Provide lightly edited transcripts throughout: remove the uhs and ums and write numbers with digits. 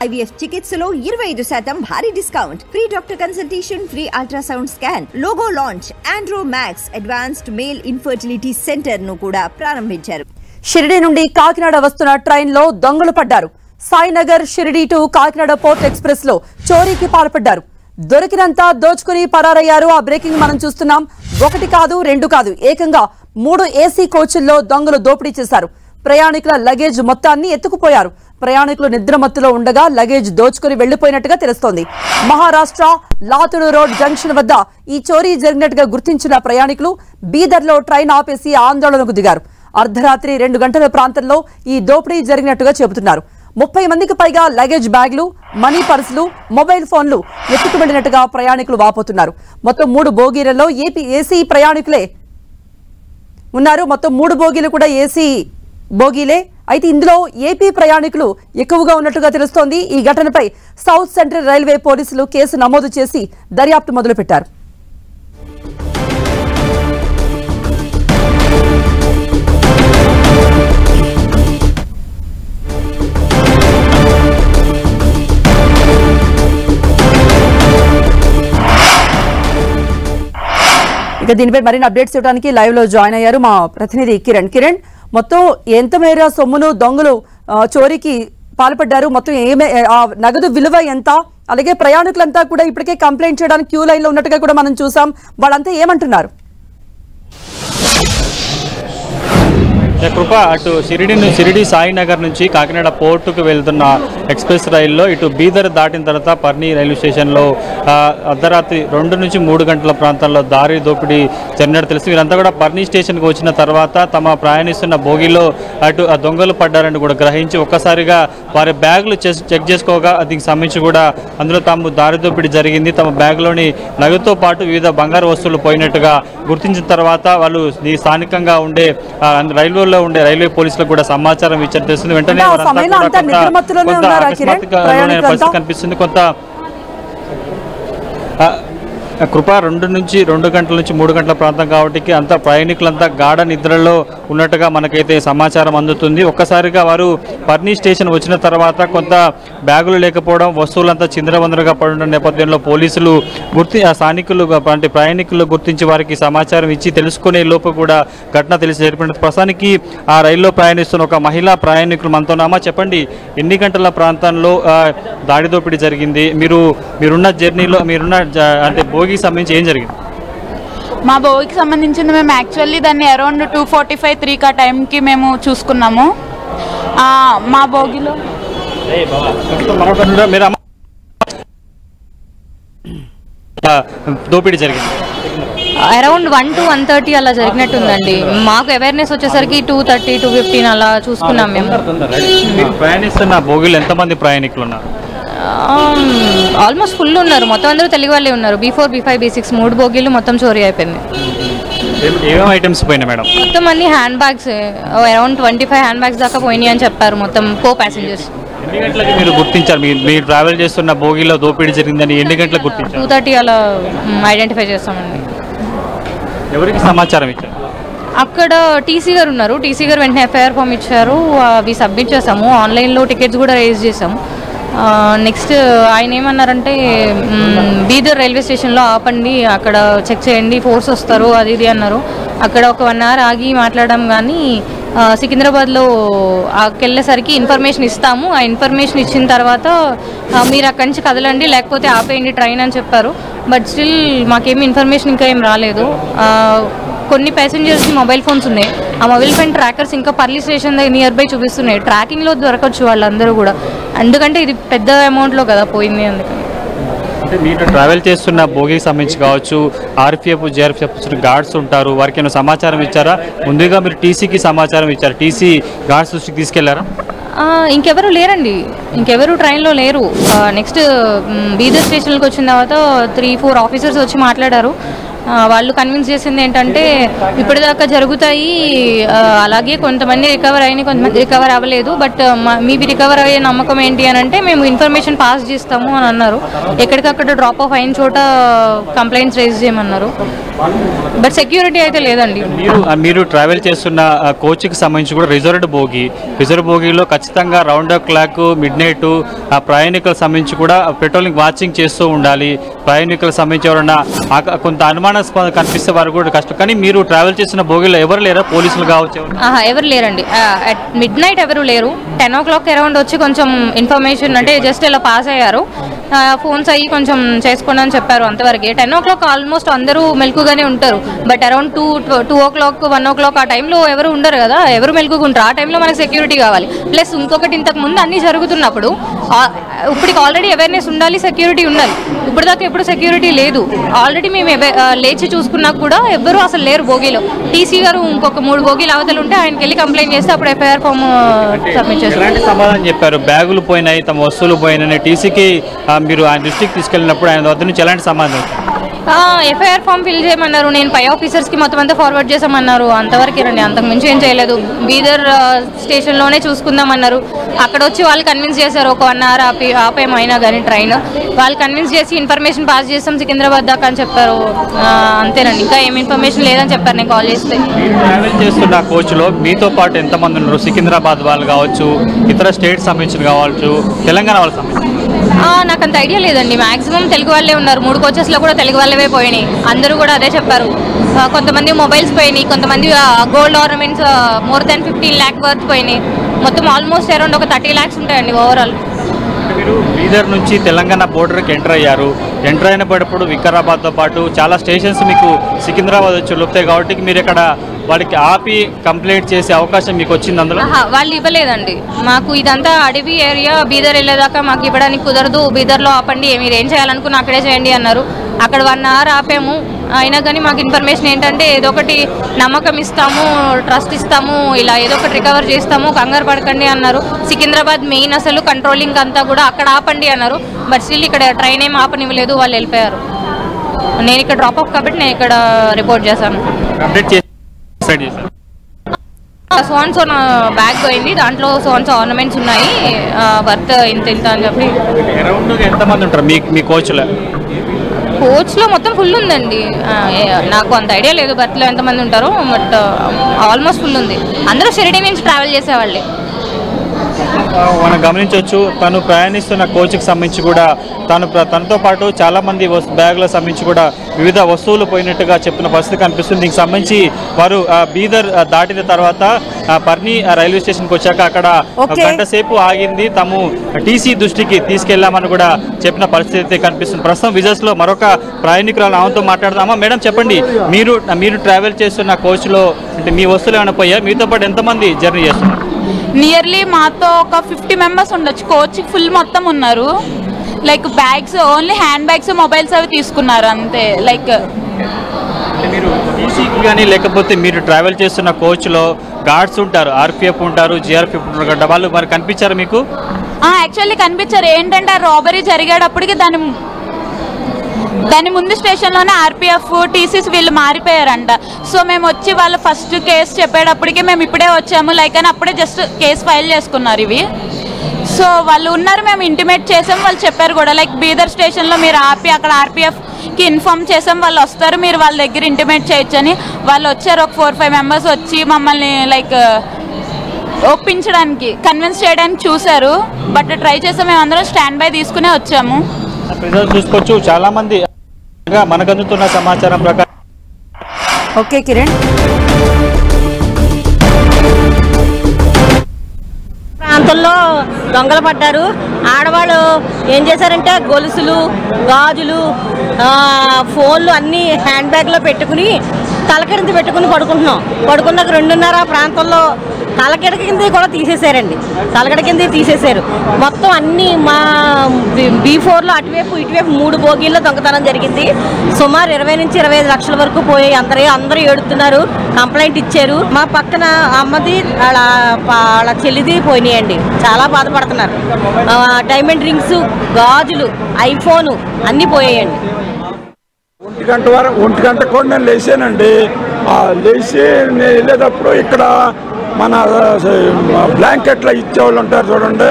IVF చికిత్సలో 25% భారీ discount, free doctor consultation, free ultrasound scan, logo launch, Andro max advanced male infertility centre ను కూడా ప్రారంభించారు. షిరిడి నుండి కాకినాడ వస్తున్న ట్రైన్ లో దొంగలు పడ్డారు. Sainagar Shirdi to Kakinada port express లో చోరీకి పాల్పడ్డారు. దొరికినంత దోచుకుని పరారయ్యారు. ఆ బ్రేకింగ్ మనం చూస్తున్నాం. ఒకటి కాదు, రెండు కాదు, ఏకంగా 3 ఏసీ కోచుల్లో దొంగలు దోపిడీ చేశారు. ప్రయాణికుల లగేజ్ మొత్తాన్ని ఎత్తుకుపోయారు. ప్రయాణికులు నిద్రమత్తులో ఉండగా లగేజ్ దోచుకుని వెళ్లిపోయినట్టుగా తెలుస్తోంది. మహారాష్ట్ర లాతుడు రోడ్ జంక్షన్ వద్ద ఈ చోరీ జరిగినట్టుగా గుర్తించిన ప్రయాణికులు బీదర్లో ట్రైన్ ఆపేసి ఆందోళనకు దిగారు. అర్ధరాత్రి 2 గంటల ప్రాంతంలో ఈ దోపిడీ జరిగినట్టుగా చెబుతున్నారు. 30 మందికి పైగా లగేజ్ బ్యాగులు, మనీ పర్సులు, మొబైల్ ఫోన్లు ఎత్తుకు వెళ్లినట్టుగా ప్రయాణికులు వాపోతున్నారు. మొత్తం 3 బోగీలలో ఏసీ ప్రయాణికులే ఉన్నారు. మొత్తం 3 బోగీలు కూడా ఏసీ బోగీలే. అయితే ఇందులో ఏపీ ప్రయాణికులు ఎక్కువగా ఉన్నట్టుగా తెలుస్తోంది. ఈ ఘటనపై సౌత్ సెంట్రల్ రైల్వే పోలీసులు కేసు నమోదు చేసి దర్యాప్తు మొదలుపెట్టారు. ఇక దీనిపై మరిన్ని అప్డేట్స్ ఇవ్వడానికి లైవ్ లో జాయిన్ అయ్యారు మా ప్రతినిధి కిరణ్. మొత్తం ఎంత మేర సొమ్మును దొంగలు చోరీకి పాల్పడ్డారు, మొత్తం నగదు విలువ ఎంత, అలాగే ప్రయాణికులంతా కూడా ఇప్పటికే కంప్లైంట్ చేయడానికి క్యూ లైన్ లో ఉన్నట్టుగా కూడా మనం చూసాం. వాళ్ళంతా ఏమంటున్నారు? కృప, అటు షిరిడి సాయినగర్ నుంచి కాకినాడ పోర్టుకు వెళ్తున్న ఎక్స్ప్రెస్ రైల్లో ఇటు బీదర్ దాటిన తర్వాత పర్ని రైల్వే స్టేషన్లో అర్ధరాత్రి 2 నుంచి 3 గంటల ప్రాంతాల్లో దారి దోపిడీ జరిగినట్టు తెలుసు. వీరంతా కూడా పర్ని స్టేషన్కి వచ్చిన తర్వాత తమ ప్రయాణిస్తున్న బోగిలో అటు దొంగలు పడ్డారని కూడా గ్రహించి ఒక్కసారిగా వారి బ్యాగులు చెక్ చేసుకోగా దీనికి సంబంధించి కూడా అందులో తాము దారి దోపిడీ జరిగింది, తమ బ్యాగులోని నగదుతో పాటు వివిధ బంగారు వస్తువులు పోయినట్టుగా గుర్తించిన తర్వాత వాళ్ళు ఈ స్థానికంగా ఉండే రైల్వే పోలీసులకు కూడా సమాచారం ఇచ్చారు తెలుస్తుంది. వెంటనే పరిస్థితి కనిపిస్తుంది. కొంత కృప 2 గంటల నుంచి 3 గంటల ప్రాంతం కాబట్టి అంతా ప్రయాణికులంతా గాఢ నిద్రలో ఉన్నట్టుగా మనకైతే సమాచారం అందుతుంది. ఒక్కసారిగా వారు పర్ని స్టేషన్ వచ్చిన తర్వాత కొంత బ్యాగులు లేకపోవడం, వస్తువులంతా చిందరవందరగా పడిన నేపథ్యంలో పోలీసులు స్థానికులు అంటే ప్రయాణికులు గుర్తించి వారికి సమాచారం ఇచ్చి తెలుసుకునే లోపు కూడా ఘటన తెలిసి జరిపినట్టు. ప్రస్తుతానికి ఆ రైల్లో ప్రయాణిస్తున్న ఒక మహిళా ప్రయాణికులు మనతో ఉన్నామా, చెప్పండి ఎన్ని గంటల ప్రాంతంలో దాడి దోపిడీ జరిగింది, మీరున్న జర్నీలో అంటే భోగి సంబంధించి ఏం జరిగింది? మా బోగికి సంబంధించింది మేము యాక్చువల్లీ దాన్ని అరౌండ్ 2:45-3 కా టైంకి మేము చూసుకున్నాము. మా బోగిలో దోపిడీ జరిగింది అరౌండ్ 1 to 1:30 అలా జరిగినట్టుందండి. మాకు అవేర్నెస్ వచ్చేసరికి 2:30, 2:15 అలా చూసుకున్నాం మేము. ప్రయాణిస్తున్న బోగిలో ఎంతమంది ప్రయాణికులు ఉన్నారు? ఆల్మోస్ట్ ఫుల్ ఉన్నారు. మొత్తం అందరూ తెలుగు వాళ్ళే ఉన్నారు. B4, B5, B6 3 బోగీలు మొత్తం చోరీ అయిపోయింది. ఐటమ్స్ పోయినాయి మేడం? మొత్తం అన్ని hand bags, around 25 hand bags దాకా పోయినాయి అని చెప్పారు మొత్తం కో ప్యాసింజర్స్. ఎన్ని గంటలకి మీరు గుర్తించారు? మీరు ట్రావెల్ చేస్తున్న బోగిలో దోపిడీ జరిగిందని ఎన్ని గంటలకు గుర్తించారు? 2:30 అలా ఐడెంటిఫై చేస్తామండి. ఎవరికి సమాచారం ఇచ్చారు? అక్కడ టీసీ గారు ఉన్నారు. టీసీ గారు వెంటనే ఎఫ్ఐఆర్ ఫామ్ ఇచ్చారు. అవి సబ్మిట్ చేసాము. ఆన్లైన్లో టికెట్స్ కూడా రేజ్ చేసాము. నెక్స్ట్ ఆయన ఏమన్నారంటే బీదర్ రైల్వే స్టేషన్లో ఆపండి, అక్కడ చెక్ చేయండి, ఫోర్స్ వస్తారు అది ఇది అన్నారు. అక్కడ ఒక 1 hour ఆగి మాట్లాడడం. కానీ సికింద్రాబాద్లో వెళ్ళేసరికి ఇన్ఫర్మేషన్ ఇస్తాము, ఆ ఇన్ఫర్మేషన్ ఇచ్చిన తర్వాత మీరు అక్కడి నుంచి కదలండి లేకపోతే ఆపేయండి ట్రైన్ అని చెప్పారు. బట్ స్టిల్ మాకేమి ఇన్ఫర్మేషన్ ఇంకా ఏం రాలేదు. కొన్ని ప్యాసింజర్స్కి మొబైల్ ఫోన్స్ ఉన్నాయి. ఆ మొబైల్ ఫోన్ ట్రాకర్స్ ఇంకా పర్లీ స్టేషన్ నియర్ బై చూపిస్తున్నాయి. ట్రాకింగ్లో దొరకచ్చు వాళ్ళందరూ కూడా, ఎందుకంటే ఇది పెద్ద అమౌంట్లో కదా పోయింది. అందుకని అంటే మీరు ట్రావెల్ చేస్తున్న బోగికి సంబంధించి కావచ్చు, ఆర్పిఎఫ్ జేఆర్పిఎఫ్ గార్డ్స్ ఉంటారు, వారికి ఏమైనా సమాచారం ఇచ్చారా? ముందుగా మీరు టీసీకి సమాచారం ఇచ్చారు, టీసీ గార్డ్స్ దృష్టికి తీసుకెళ్లారా? ఇంకెవరు లేరండి, ఇంకెవరు ట్రైన్లో లేరు. నెక్స్ట్ బీదర్ స్టేషన్కి వచ్చిన తర్వాత 3-4 ఆఫీసర్స్ వచ్చి మాట్లాడారు. వాళ్ళు కన్విన్స్ చేసింది ఏంటంటే ఇప్పటిదాకా జరుగుతాయి, అలాగే కొంతమంది రికవర్ అయినాయి, కొంతమంది రికవర్ అవ్వలేదు, బట్ మీవి రికవర్ అయ్యే నమ్మకం ఏంటి అని అంటే మేము ఇన్ఫర్మేషన్ పాస్ చేస్తాము అని అన్నారు. ఎక్కడికక్కడ డ్రాప్ ఆఫ్ అయిన చోట కంప్లైంట్స్ రేజ్ చేయమన్నారు, బట్ సెక్యూరిటీ అయితే లేదండి. మీరు ట్రావెల్ చేస్తున్న కోచ్కి సంబంధించి కూడా రిజర్వ్డ్ బోగీలో ఖచ్చితంగా round the clock mid night ఆ ప్రయాణికులకు సంబంధించి కూడా పెట్రోలింగ్ వాచింగ్ చేస్తూ ఉండాలి. ప్రయాణికులకు సంబంధించి ఎవరైనా కొంత అనుమానాస్పద కనిపిస్తే వారు కూడా కష్టం. కానీ మీరు ట్రావెల్ చేసిన బోగీలో ఎవరు లేరా? పోలీసులు కావచ్చు? ఎవరు లేరండి. మిడ్ నైట్ ఎవరు లేరు. 10 o'clock అరౌండ్ వచ్చి కొంచెం ఇన్ఫర్మేషన్ అంటే జస్ట్ ఇలా పాస్ అయ్యారు, ఫోన్స్ అయ్యి కొంచెం చేసుకోండి అని చెప్పారు, అంతవరకే. 10 o'clock ఆల్మోస్ట్ అందరూ మెలకుగానే ఉంటారు, బట్ అరౌండ్ 2 o'clock 1 o'clock ఆ టైంలో ఎవరు ఉండరు కదా, ఎవరు మెలకుగా ఉంటారు. ఆ టైంలో మనకు సెక్యూరిటీ కావాలి. ప్లస్ ఇంకొకటి, ఇంతకు ముందు అన్ని జరుగుతున్నప్పుడు ఇప్పటికి ఆల్రెడీ అవేర్నెస్ ఉండాలి, సెక్యూరిటీ ఉండాలి. ఇప్పటిదాకా ఎప్పుడు సెక్యూరిటీ లేదు. ఆల్రెడీ మేము లేచి చూసుకున్నా కూడా ఎవరు అసలు లేరు బోగీలో. టీసీ గారు ఇంకొక 3 బోగీలు అవతలు ఉంటే ఆయనకి వెళ్ళి కంప్లైంట్ చేస్తే అప్పుడు ఎఫ్ఐఆర్ ఫామ్ సబ్మిట్ చేస్తారు. సమాధానం చెప్పారు, బ్యాగులు పోయినాయి, తమ వస్తువులు పోయినాయి. టీసీకి మీరు ఆయన దృష్టికి తీసుకెళ్ళినప్పుడు ఆయన వద్ద నుంచి ఎలాంటి సమాధానం? ఎఫ్ఐఆర్ ఫామ్ ఫిల్ చేయమన్నారు. నేను పై ఆఫీసర్స్కి మొత్తం అంతా ఫార్వర్డ్ చేసామన్నారు, అంతవరకేనండి. అంతకు మించి ఏం చేయలేదు. బీదర్ స్టేషన్లోనే చూసుకుందామన్నారు. అక్కడ వచ్చి వాళ్ళు కన్విన్స్ చేశారు, ఒక 1 hour ఆపేమైనా కానీ ట్రైన్. వాళ్ళు కన్విన్స్ చేసి ఇన్ఫర్మేషన్ పాస్ చేస్తాం సికింద్రాబాద్ దాకా అని చెప్పారు, అంతేనండి. ఇంకా ఏం ఇన్ఫర్మేషన్ లేదని చెప్పారు నేను కాల్ చేస్తే. ట్రావెల్ చేస్తున్న కోచ్లో మీతో పాటు ఎంతమంది ఉన్నారు? సికింద్రాబాద్ వాళ్ళు కావచ్చు, ఇతర స్టేట్ సంబంధించిన కావచ్చు, తెలంగాణ వాళ్ళకి సంబంధించి? నాకు అంత ఐడియా లేదండి. మాక్సిమం తెలుగు వాళ్ళే ఉన్నారు. 3 కోచెస్లో కూడా తెలుగు వాళ్ళవే పోయినాయి. అందరూ కూడా అదే చెప్పారు. కొంతమంది మొబైల్స్ పోయినాయి, కొంతమంది gold ornaments more than 15 lakh worth పోయినాయి. మొత్తం ఆల్మోస్ట్ అరౌండ్ ఒక 30 lakhs ఉంటాయండి ఓవరాల్. మీరు బీదర్ నుంచి తెలంగాణ బోర్డర్కి ఎంటర్ అయ్యారు. ఎంటర్ అయినప్పుడు వికారాబాద్తో పాటు చాలా స్టేషన్స్ మీకు సికింద్రాబాద్ వచ్చి లోపుతాయి కాబట్టి మీరు ఇక్కడ వాడికి ఆపి కంప్లైంట్ చేసే అవకాశం మీకు వచ్చింది? అందులో వాళ్ళు ఇవ్వలేదండి. మాకు ఇదంతా అడవి ఏరియా, బీదర్ వెళ్ళేదాకా మాకు ఇవ్వడానికి కుదరదు, బీదర్లో ఆపండి, మీరు ఏం చేయాలనుకున్న అక్కడే చేయండి అన్నారు. అక్కడ 1 hour ఆపాము. అయినా కానీ మాకు ఇన్ఫర్మేషన్ ఏంటంటే ఏదో ఒకటి నమ్మకం ఇస్తాము, ట్రస్ట్ ఇస్తాము, ఇలా ఏదో ఒకటి రికవర్ చేస్తాము, కంగారు పడకండి అన్నారు. సికింద్రాబాద్ మెయిన్ అసలు కంట్రోలింగ్ అంతా కూడా అక్కడ ఆపండి అన్నారు, బట్ స్టిల్ ఇక్కడ ట్రైన్ ఏం ఆపనివ్వలేదు, వాళ్ళు వెళ్ళిపోయారు. నేను ఇక్కడ డ్రాప్ ఆఫ్ కాబట్టి నేను ఇక్కడ రిపోర్ట్ చేశాను. సోన్స్ బ్యాగ్ పోయింది, దాంట్లో సోన్స్ ఆర్నమెంట్స్ ఉన్నాయి, వర్త్ ఇంత అని చెప్పి. ఎంతమంది ఉంటారు మీ కోచ్లో? కోచ్లో మొత్తం ఫుల్ ఉందండి. నాకు అంత ఐడియా లేదు బర్త్లో ఎంతమంది ఉంటారో, బట్ ఆల్మోస్ట్ ఫుల్ ఉంది. అందరూ షిరిడి నుంచి ట్రావెల్ చేసేవాళ్ళే. మనం గమనించవచ్చు, తను ప్రయాణిస్తున్న కోచ్కి సంబంధించి కూడా తనతో పాటు చాలామంది బ్యాగులకు సంబంధించి కూడా వివిధ వస్తువులు పోయినట్టుగా చెప్పిన పరిస్థితి కనిపిస్తుంది. దీనికి సంబంధించి వారు బీదర్ దాటిన తర్వాత పర్ని రైల్వే స్టేషన్కి వచ్చాక అక్కడ గంట సేపు ఆగింది, తాము టీసీ దృష్టికి తీసుకెళ్లామని కూడా చెప్పిన పరిస్థితి కనిపిస్తుంది. ప్రస్తుతం విజయస్లో మరొక ప్రయాణికురాలు ఆమెతో మాట్లాడదామా? మేడం చెప్పండి, మీరు ట్రావెల్ చేస్తున్న కోచ్లో అంటే మీ వస్తువులు ఏమైనా పోయా? మీతో పాటు ఎంతమంది జర్నీ చేస్తున్నారు? నియర్లీ మాతో ఒక 50 members ఉండొచ్చు. కోచ్ ఫుల్ మొత్తం ఉన్నారు. Like bags, only hand bags, mobiles అవి తీసుకున్నారు అంతే. లైక్ మీరు టీసీకి కానీ లేకపోతే మీరు ట్రావెల్ చేస్తున్న కోచ్లో గార్డ్స్ ఉంటారు, ఆర్పిఎఫ్ ఉంటారు, జిఆర్పిఎఫ్ ఉంటారు కదా, వాళ్ళు మరి కనిపించారు మీకు? యాక్చువల్లీ కనిపించారు. ఏంటంటే రాబరీ జరిగేటప్పటికి దాని ముందు స్టేషన్లోనే ఆర్పిఎఫ్, టీసీస్ వీళ్ళు మారిపోయారంట. సో మేము వచ్చి వాళ్ళు ఫస్ట్ కేసు చెప్పేటప్పటికి మేము ఇప్పుడే వచ్చాము లైక్ అని అప్పుడే జస్ట్ కేసు ఫైల్ చేసుకున్నారు ఇవి. సో వాళ్ళు ఉన్నారు, మేము ఇంటిమేట్ చేసాం, వాళ్ళు చెప్పారు కూడా లైక్ బీదర్ స్టేషన్లో మీరు ఆపి అక్కడ ఆర్పిఎఫ్కి ఇన్ఫార్మ్ చేసాం, వాళ్ళు వస్తారు, మీరు వాళ్ళ దగ్గర ఇంటిమేట్ చేయొచ్చు అని. వాళ్ళు వచ్చారు, ఒక 4-5 members వచ్చి మమ్మల్ని లైక్ ఒప్పించడానికి, కన్విన్స్ చేయడానికి చూశారు. బట్ ట్రై చేసాం, మేము అందరం స్టాండ్ బై తీసుకునే వచ్చాము. చూసుకోవచ్చు చాలా మంది మనకు అందుతున్న సమాచారం ప్రకారం. ఓకే కిరణ్, ప్రాంతంలో దొంగలు పడ్డారు. ఆడవాళ్ళు ఏం చేశారంటే గొలుసులు, గాజులు, ఫోన్లు అన్నీ హ్యాండ్ బ్యాగ్లో పెట్టుకుని తలకింద పెట్టుకుని పడుకున్నాక 2:30 ప్రాంతంలో తలకిడ కింద కూడా తీసేశారండి. తలకిడ కింద తీసేశారు మొత్తం అన్నీ. మా B4లో అటువైపు ఇటువైపు 3 బోగీల్లో దొంగతనం జరిగింది. సుమారు 20 నుంచి 25 లక్షల వరకు పోయాయి. అందరూ ఏడుతున్నారు, కంప్లైంట్ ఇచ్చారు. మా పక్కన అమ్మది వాళ్ళ చెల్లిది పోయినాయండి, చాలా బాధపడుతున్నారు. డైమండ్ రింగ్స్, గాజులు, ఐఫోను అన్నీ పోయాయండి. ఒంటి గంట కూడా నేను లేచానండి. లేచి నేను వెళ్ళేటప్పుడు ఇక్కడ మన బ్లాంకెట్లో ఇచ్చేవాళ్ళు ఉంటారు చూడండి,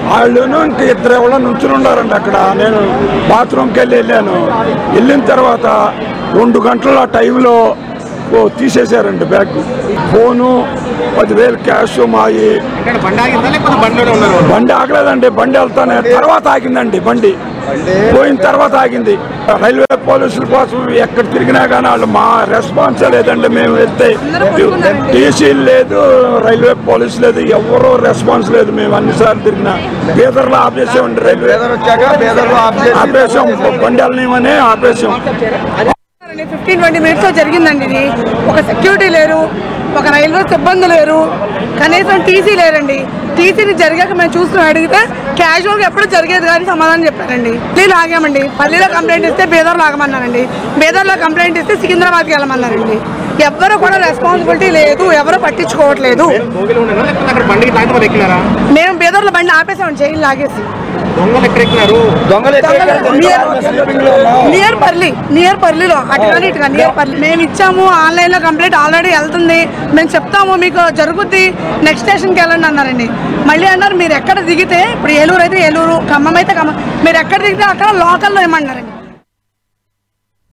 వాళ్ళను ఇంకా ఇద్దరు ఎవరో నుంచుని ఉన్నారండి అక్కడ. నేను బాత్రూమ్కి వెళ్ళాను. వెళ్ళిన తర్వాత 2 గంటల టైంలో తీసేశారండి బ్యాగ్, ఫోను, 10,000 క్యాష్ మాయి. బండి ఆగలేదండి, బండి వెళ్తానే తర్వాత ఆగిందండి. బండి పోయిన తర్వాత ఆగింది. రైల్వే పోలీసుల కోసం ఎక్కడ తిరిగినా కానీ వాళ్ళు మా రెస్పాన్స్ లేదండి. మేము వెళ్తే టీసీ లేదు, రైల్వే పోలీసు లేదు, ఎవరో రెస్పాన్స్ లేదు. మేము అన్నిసార్లు తిరిగినా బీదర్లో ఆపేసామండి. రైల్వే ఆపేసాం, బండి వెళ్ళనివ్వని ఆపేసాం. 15-20 మినిట్స్లో జరిగిందండి ఇది. ఒక సెక్యూరిటీ లేరు, ఒక రైల్వే సిబ్బంది లేరు, కనీసం టీసీ లేరండి. టీసీని జరిగాక మేము చూసుకుని అడిగితే క్యాజువల్గా ఎప్పుడు జరిగేది కానీ సమాధానం చెప్పారండి. పల్లీలో ఆగామండి, పల్లీలో కంప్లైంట్ ఇస్తే బీదర్లో ఆగమన్నారండి, బీదర్లో కంప్లైంట్ ఇస్తే సికింద్రాబాద్కి వెళ్ళమన్నారండి. ఎవ్వరు కూడా రెస్పాన్సిబిలిటీ లేదు, ఎవరు పట్టించుకోవట్లేదు. మేము బీదర్లో బండి ఆపేసామండి, చైన్ లాగేసి. నియర్ పల్లీలో అటుగాని ఇటుగా నియర్ పల్లి మేము ఇచ్చాము. ఆన్లైన్లో కంప్లైంట్ ఆల్రెడీ వెళ్తుంది, మేము చెప్తాము మీకు జరుగుద్ది, నెక్స్ట్ స్టేషన్కి వెళ్ళండి అన్నారండి. మళ్ళీ అన్నారు మీరు ఎక్కడ దిగితే, ఇప్పుడు ఏలూరు అయితే ఏలూరు, ఖమ్మం అయితే ఖమ్మం, మీరు ఎక్కడ దిగితే అక్కడ లోకల్లో ఏమన్నారండి.